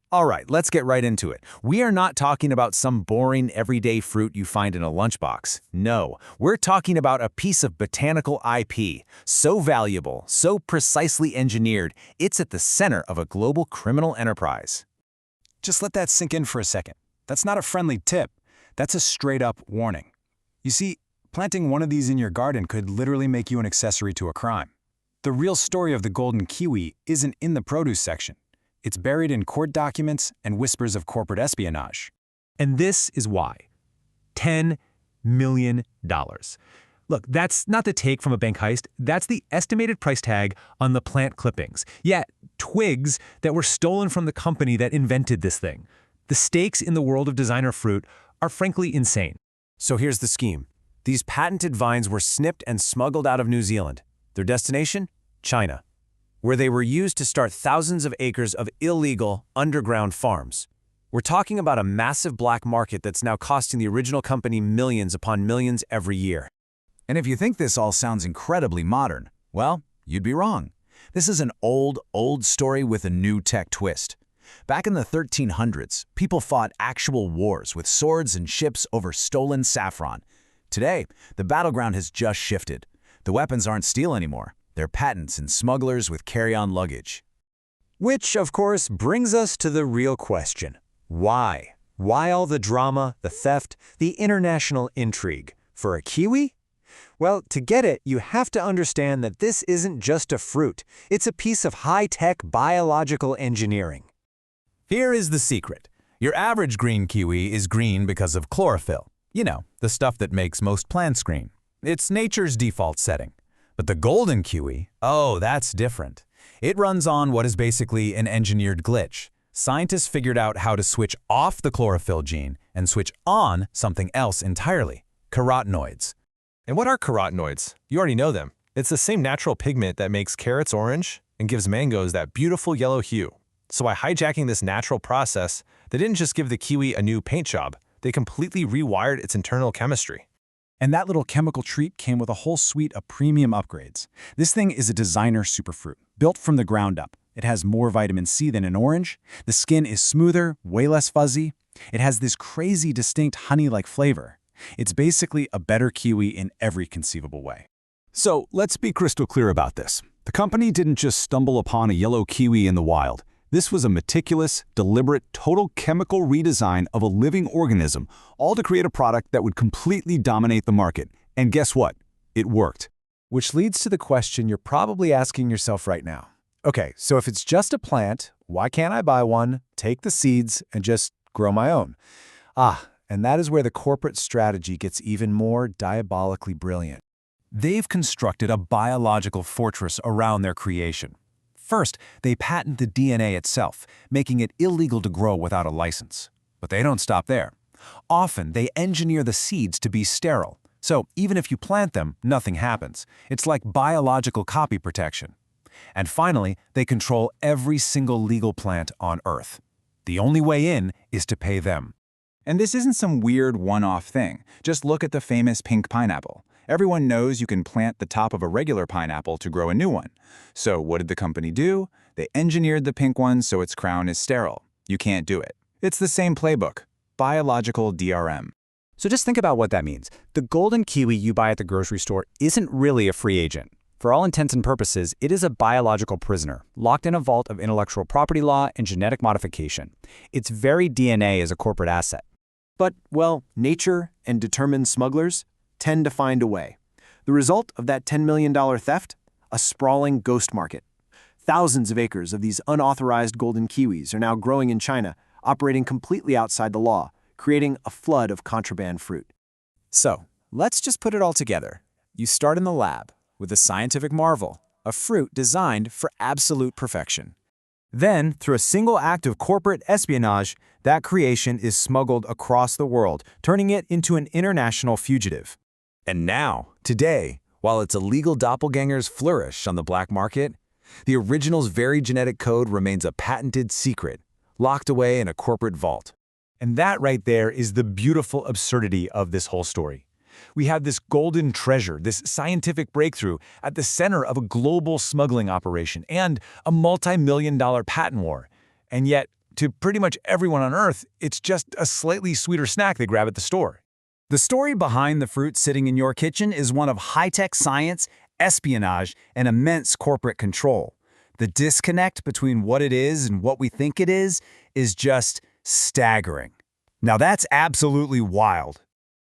All right, let's get right into it. We are not talking about some boring, everyday fruit you find in a lunchbox. No, we're talking about a piece of botanical IP, so valuable, so precisely engineered, it's at the center of a global criminal enterprise. Just let that sink in for a second. That's not a friendly tip. That's a straight-up warning. You see, planting one of these in your garden could literally make you an accessory to a crime. The real story of the golden kiwi isn't in the produce section. It's buried in court documents and whispers of corporate espionage. And this is why. $10 million. Look, that's not the take from a bank heist. That's the estimated price tag on the plant clippings. Yeah, twigs that were stolen from the company that invented this thing. The stakes in the world of designer fruit are frankly insane. So here's the scheme. These patented vines were snipped and smuggled out of New Zealand. Their destination? China, where they were used to start thousands of acres of illegal, underground farms. We're talking about a massive black market that's now costing the original company millions upon millions every year. And if you think this all sounds incredibly modern, well, you'd be wrong. This is an old story with a new tech twist. Back in the 1300s, people fought actual wars with swords and ships over stolen saffron. Today, the battleground has just shifted. The weapons aren't steel anymore. They're patents and smugglers with carry-on luggage. Which, of course, brings us to the real question. Why? Why all the drama, the theft, the international intrigue? For a kiwi? Well, to get it, you have to understand that this isn't just a fruit. It's a piece of high-tech biological engineering. Here is the secret. Your average green kiwi is green because of chlorophyll. You know, the stuff that makes most plants green. It's nature's default setting. But the golden kiwi, oh, that's different. It runs on what is basically an engineered glitch. Scientists figured out how to switch off the chlorophyll gene and switch on something else entirely, carotenoids. And what are carotenoids? You already know them. It's the same natural pigment that makes carrots orange and gives mangoes that beautiful yellow hue. So by hijacking this natural process, they didn't just give the kiwi a new paint job, they completely rewired its internal chemistry. And that little chemical treat came with a whole suite of premium upgrades. This thing is a designer superfruit, built from the ground up. It has more vitamin C than an orange. The skin is smoother, way less fuzzy. It has this crazy distinct honey-like flavor. It's basically a better kiwi in every conceivable way. So let's be crystal clear about this. The company didn't just stumble upon a yellow kiwi in the wild. This was a meticulous, deliberate, total chemical redesign of a living organism, all to create a product that would completely dominate the market. And guess what? It worked. Which leads to the question you're probably asking yourself right now. Okay, so if it's just a plant, why can't I buy one, take the seeds, and just grow my own? And that is where the corporate strategy gets even more diabolically brilliant. They've constructed a biological fortress around their creation. First, they patent the DNA itself, making it illegal to grow without a license. But they don't stop there. Often, they engineer the seeds to be sterile. So even if you plant them, nothing happens. It's like biological copy protection. And finally, they control every single legal plant on Earth. The only way in is to pay them. And this isn't some weird one-off thing. Just look at the famous pink pineapple. Everyone knows you can plant the top of a regular pineapple to grow a new one. So what did the company do? They engineered the pink one so its crown is sterile. You can't do it. It's the same playbook. Biological DRM. So just think about what that means. The golden kiwi you buy at the grocery store isn't really a free agent. For all intents and purposes, it is a biological prisoner, locked in a vault of intellectual property law and genetic modification. Its very DNA is a corporate asset. But, well, nature and determined smugglers tend to find a way. The result of that $10 million theft? A sprawling ghost market. Thousands of acres of these unauthorized golden kiwis are now growing in China, operating completely outside the law, creating a flood of contraband fruit. So, let's just put it all together. You start in the lab with a scientific marvel, a fruit designed for absolute perfection. Then, through a single act of corporate espionage, that creation is smuggled across the world, turning it into an international fugitive. And now, today, while its illegal doppelgangers flourish on the black market, the original's very genetic code remains a patented secret, locked away in a corporate vault. And that right there is the beautiful absurdity of this whole story. We have this golden treasure, this scientific breakthrough at the center of a global smuggling operation and a multi-million-dollar patent war. And yet, to pretty much everyone on Earth, it's just a slightly sweeter snack they grab at the store. The story behind the fruit sitting in your kitchen is one of high-tech science, espionage, and immense corporate control. The disconnect between what it is and what we think it is just staggering. Now that's absolutely wild.